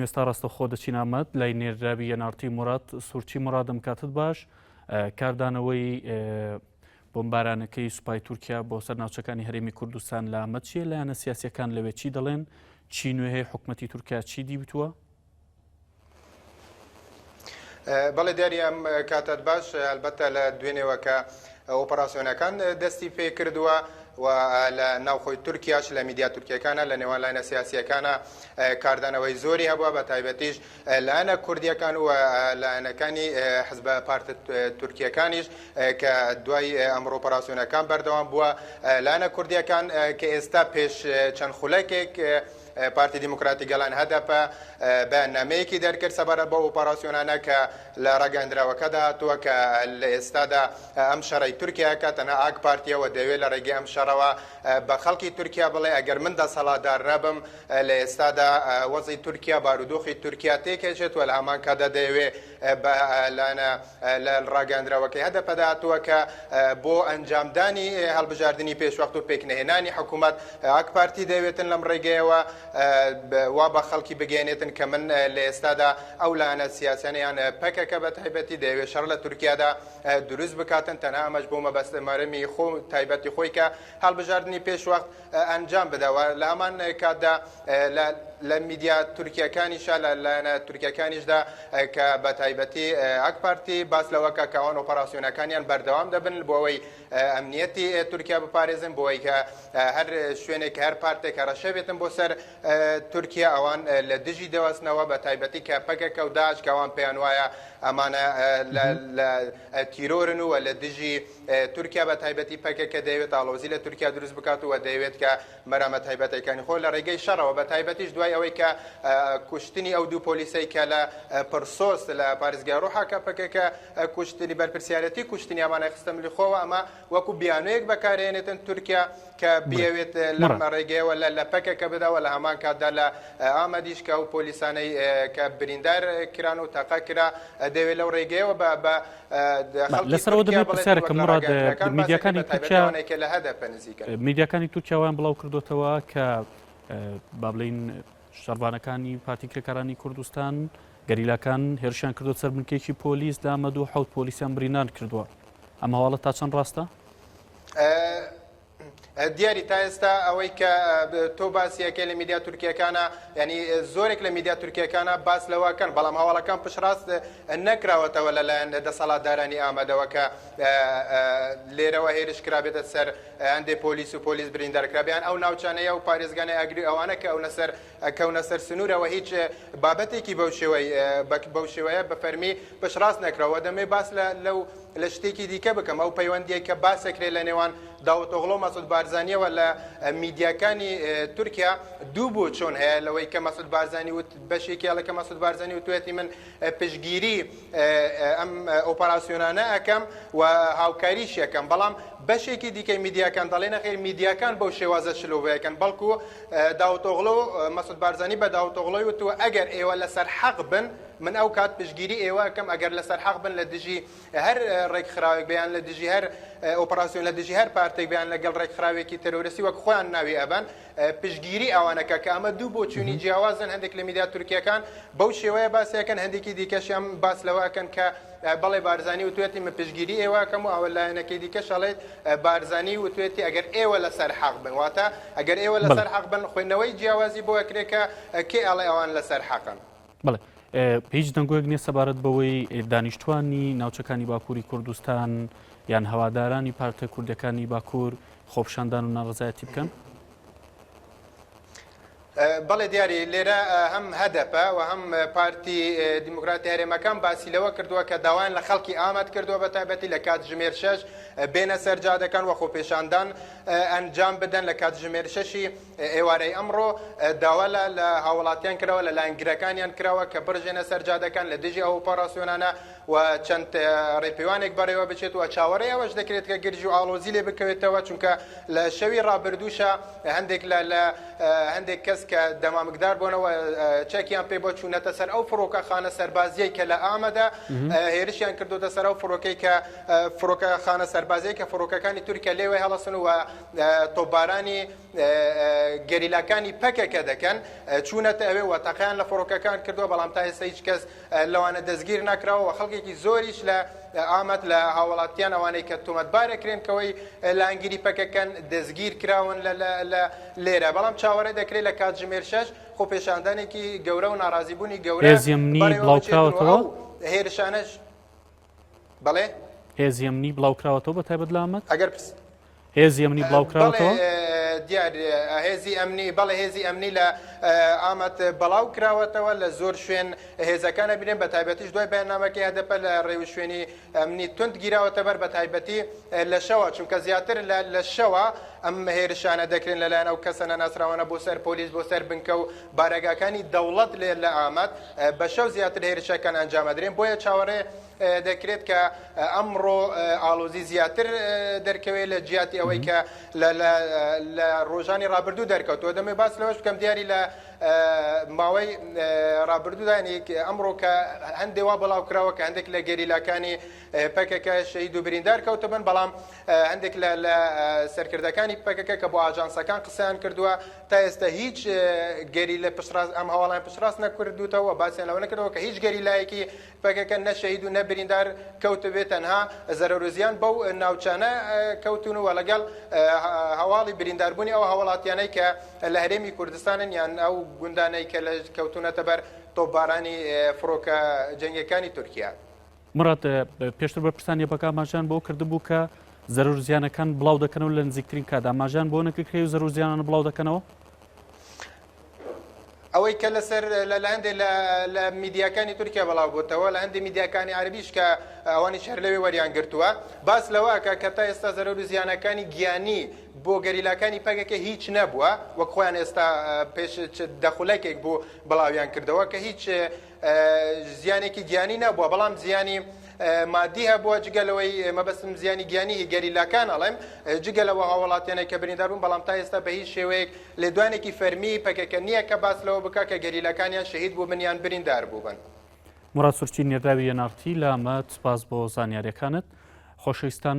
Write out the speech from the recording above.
ئێستا ڕاستەوخۆ دەچین ئامەد لای نێردراوی یەنارتی مراد سوورچی مرادم کاتت باش کاردانەوەی بۆمبارانەکەی سوپای تورکیا بۆ سەر ناوچەکانی هەرێمی کوردستان لە ئامەد چیە لایەنە سیاسیەکان لەوێ چی دەڵێن چی نوێهەیە حکوومەتی تورکیا چی دیبتووە؟ بەڵێ دیاری ئەم کاتت باش ئەلبەتە لە دوێنێەوە کە ئۆپەراسیۆنەکان دەستی پێ کردووە و لە ناوخۆی تورکیاش لە میدیا تورکیەکانە لە نێوان لایەنە سیاسیەکانە کاردانەوەی زۆری هەبووە بە تایبەتیش لایەنە کوردیەکان و لایەنەکانی حزب پارت تورکیەکانیش کە دوای ئەم ئۆپەراسیۆنەکان بەردەوام بووە لایەنە کوردیەکان کە ئێستا پێش چەند خولەکێک پارتی دیموکراتی گەلان هەدەپە بەیاننامەیەکی دەرکرد سەبارەت بە ئۆپەراسیۆنانە کە لە ڕاگەاندراوەکەدا هاتووە کە لە ئێستادا ئەم شەڕی تورکیاکە تەنها ئاک پارتیەوە دەوێت لە ڕێگەی ئەم شەڕەوە بە خەڵکی تورکیا بڵێ ئەگەر من دەسەڵاتدار نەبم لە ئێستادا وەزی تورکیا بارودۆخی تورکیا تێکێچێت و لە هەمان کاتدا دەیەوێت لە ڕاگەاندراوەکەی هەدەپەدا هاتووە کە بۆ ئەنجامدانی هەڵبژاردننی پێشوەخت و پێکنهێنانی حکوومەت ئاک پارتی دەوێتن لەم ڕێگەیەوە وا بە خەڵکی بگەێنێتن کە من لە ئێستادا ئەو لایەنە سیاسیانیان پەکەکە بە تایبەتی دەیەوێت شەڕ لە تورکیادا دروست بکاتن تەنها ئەمەش بۆ مەبەستەمارەمی خۆ تایبەتی خۆی کە هەڵبژاردننی پێشوەخت ئەنجام بدەوە لە هەمان کاتدا لە میدیا تورکیەکانیشە لە لایەنە تورکیەکانیشدا کە بە تایبەتی ئاک پارتی باس لەوەکە کەوان ئۆپەراسیۆنەکانیان بەردەوام دەبن بۆ ئەوەی ئەمنیەتی تورکیا بپارێزن بۆ ئەوەی کە هەر شوێنێک هەر پارتێک ڕەشە بێتن بۆ سەر تورکیا ئەوان لە دژی دەوەستنەوە بە تایبەتی کە پەکەکە و داعش کەوان پێیان وایە ئەمانە لە تیرۆرن و لە دژی تورکیا بە تایبەتی پەکەکە دەیەوێت ئاڵۆزی لە تورکیا دروست بکات و دەیەوێت کە مەرامە تایبەتەکانی خۆ لە ڕێگەی شەڕەوە بە تایبەتیش دوای ئەوەی کە کوشتنی ئەو دوو پۆلیسەی کە لە پرسۆس لە پارێزگای ڕۆحاکە پەکەکە کوشتنی بەرپرسیارەتی کوشتنی ئەمانە خستەم لەخۆوە ئەمە وەکو بیانوەیەک بەکارهێنێتن تورکیا کە بیاوێت لەم ڕێگەیەوە لە پەکەکە بدەوە لە هەمان کاتدا لە ئامەدیش کە ئەو پۆلیسانەی کە بریندار کران و تاقا کرا دەوێت لەو ڕێگەیەوە بە لەسەرەوە دەبێت پرسیارێکم مراد میدیاکانی تورکیا لە هەدەفە نزیکە میدیاکانی تورکیاوان بڵاو کردوتەوە کە با بڵین شەڕبانەکانی پارتی کرێکارانی کوردستان گەریلاکان هێرشیان کردو سەر بنکێکی پۆلیس دامەد و حەوت پۆلیسیان بریندار کردووە ئەمە هەواڵەت تا چەند ڕاستە؟ دیاری تا ئێستا ئەوەی کە تۆ باسیەکەی لە میدیا تورکیەکانە ینی زۆرێک لە میدیا تورکیەکانە باس لەوەکەن بەڵام هەواڵەکان پشڕاست نەکراوەتەوە لەلایەن دەسەڵاتدارانی ئامادەوە کە لێرەوە هێرش کرابێتە سەر هەندێک پۆلیس و پۆلیس بریندارکرابیان ئەو ناوچانەیە و پارێزگانەی ئاگری ئەوانە کە کەونە سەر سنوورەوە هیچ بابەتێکی بەو شێوەیە بە فەرمی پشڕاست نەکراوە دەمێ باس لە شتێکی دیکە بکەم ئەو پەیوەندیە کە باسەکرێت لە نێوان داوەتۆغڵۆ مەسعود بارزانیەوە لە میدیاکانی تورکیا دوو بوو چۆن هەیە لەوەی کە مەسعود بارزانی وت بەشێکی لە کە مەسعود بارزانی وتوێتی من پشگیری ئەم ئۆپەراسیۆنانە ئەەکەم و هاوکاریش یەکەم بەڵام بەشێکی دیکەی میدیاکان دەڵێ نەخێر میدیاکان بەو شێوازە شلۆڤەیەکەن بەڵکو داوەتۆغڵۆ مەسعود بارزانی بە داوەتۆغڵۆی وتووە ئەگەر ئێوە لەسەر حەق بن من ئەو کات پشگیری ئێوە ئەەکەم ئەگەر لەسەر حەق بن لە دژی هەر ڕێکخراوێک بیان لە دژی هەر ئۆپەراسیۆن لە دژی هەر پارتێک بیان لەگەڵ ڕێکخراوێکی تەرۆریستی وەک خۆیان ناوی ئەبن پشگیری ئەوانەکە کە ئەمە دوو بۆ چوونی جیاوازن هەندێک لە میدیا تورکیەکان بەو شێوەیە باسیەکەن هەندێکی دیکەشیان باس لەوەکەن کە بەڵێ بارزانی وتوێتی من پشگیری ئێوەکەم و ئەوە لایەنەکەی دیکەش ئەڵێت بارزانی وتوێتی ئەگەر ئێوە لەسەر حەق بن واتە ئەگەر ئێوە لەسەر حەق بن خوێندنەوەی جیاوازی بۆ ئەکرێکە کێ ئەڵێ ئەوان لەسەر حەقن بڵێ هیچ دەنگۆیەک نییە سەبارەت بەوەی دانیشتوانی ناوچەکانی باکووری کوردستان یان هەوادارانی پارتە کوردەکانی باکوور خۆپشاندان و ناڕزایەتی بکەن؟ بەڵێ دیاری لێرە هەم هەدەپە و هەم پارتی دیموکراتی هەرێمەکان باسی لەوە کردووە کە داوایان لە خەڵکی ئاماد کردووە بە تایبەتی لە کات ژمێر 6 بێنە سەر جادەکان و خۆپێشاندان ئەنجام بدەن لە کات ژمێر 6 ئێوارەی ئەمڕۆ داوا لە هاوڵاتیان کراوە لە لایەنگرەکانیان کراوە کە بڕژێنە سەر جادەکان لە دژی ئەو ئۆپەراسیۆنانە و چەند ڕێپەیوانێک بەڕێوە بچێت و چاوەڕێی ئەوەش دەکرێت کە گرژ و ئاڵۆزی لێ بکەوێتەوە چونکە لە شەوی ڕابردووشە هەندێک کەس کە دەمامکدار بوونەوە چەکیان پێ بۆ چوونەتە سەر ئەو فڕۆکەخانە سەربازیەی کە لە ئامەدا هێرشیان کردوتە سەر ئەو فڕۆکەی کە فڕۆکەخانە سەربازیەی کە فڕۆکەکانی تورکیا لێوێ هەڵەسن و تۆپبارانی گەریلاکانی پەکەکە دەکەن چوونەتە ئەوێ وەتەقیان لە فڕۆکەکان کردووە بەڵام تا ئێستا هیچ کەس لەوانە دەستگیر ناکراوە و خەڵکێکی زۆریش لە ئامەد لە هاوڵاتیان ئەوانەی کە تۆمەتبارەکرێن کەوەی لانگیری پەکەکەن دەستگیر کراون لە لێرە بەڵام چاوەڕێ دەکرێت لە کاتژمێر 6 خۆ پێشاندانێکی گەورە و ناڕازیبوونی گەورە بڵاوکراوەتەوە هێرشانەش بەڵێ هێزی ئەمنی بڵاوکراوەتەوە بە تایبەت لە ئامەد ئەگەر هێزی ئەمنی بڵاوکراوەتەوە دیار هێزی ئەمنی بەڵێ هێزی ئەمنی لە ئامەد بەڵاو کراوەتەوە لە زۆر شوێن هێزەکانە بینێن بە تایبەتیش دوای بەیاننامەکەی هەدەپە لە ڕێوە شوێنی ئەمنی تند گیراوەتە بەر بە تایبەتی لە شەوە چونکە زیاتر لە شەوە ئەم هێرشانە دەکرێن لەلایەن ئەو کەسە ناسراوانە بۆ سەر پۆلیس بۆ سەر بنکە و بارەگاکانی دەوڵەت لە ئامەد بە شەو زیاتر هێرشەکان ئەنجامەدرێن بۆیە چاوەڕێ دەکرێت کە ئەمڕۆ ئالۆزی زیاتر دەرکەوێت لە جیاتی ئەوەی کە لە ڕۆژانی ڕابردوو دەرکەوتەوە دەمێ باس لەوەش بکەم دیاری لە ماوەی ڕابردوودانی ئەمڕۆ کە هەندێک وا بەڵاوکراوە کە هەندێک لە گەریلاکانی پەکەکە شەهید و بریندار کەوتە بن بەڵام هەندێک لە سەرکردەکانی پەکەکە کە بۆ ئاژانسەکان قسەیان کردووە تا ئێستا هیچ گەری لە ئەم هەواڵیان پشتڕاست نەکردوتەوە باسییان لەوە نەکردەوە کە هیچ گەریلایەکی پەکەکە نەشەهید و نەبریندار کەوتە بێت تەنها زەرەرۆزیان بەو ناوچانە کەوتونەوە لەگەڵ هەواڵی برینداربوونی ئەو هەوڵاتیانەی کە لە هەرێمی کوردستانن یان ئەو گوندانەی کە لە کەوتونەتە بەر تۆپبارانی فڕۆکە جەنگەکانی تورکیا. مراد پێشتر بە پرسانی بەکە ئاماژیان بۆ کردبوو کە زەرور زیانەکان بڵاو دەکەنەوە لە نزیکترین کات ئاماژیان بۆ نەکردکرێ و زەرور زیانان بڵاو دەکەنەوە؟ ئەوەی کە لەسەر لە هەندێک لە میدیاکانی تورکیا بەڵاو بووتەوە لە هەندێک میدیاکانی عەربیش کە ئەوانی شەر لەوێ وەریان گرتووە باس لەوەکە کە تا ئێستا زەرور زیانەکانی گیانی بۆ گەریلاکانی پەکەکە هیچ نەبووە وەک خۆیان ئێستا پێش دەخولەکێک بۆ بڵاویان کردەوە کە هیچ زیانێکی گیانی نەبووە بەڵام زیانی مادی هەبووە جگەلەوەی مەبەستم زیانی گیانی گەریلاکان ئەڵێم جگەلەوە هاوڵاتیانێک کە بریندار بوون بەڵام تا ئێستا بە هیچ شێوەیەک لێدوانێکی فەرمی پەکەکە نییە کە باس لەوە بکە کە گەریلاکانیان شەهید بوو بنیان بریندار بووبن. مراد سورچی نێردراوی NRT لە ئامەد سپاس بۆ زانیاریەکانت خۆشەویستان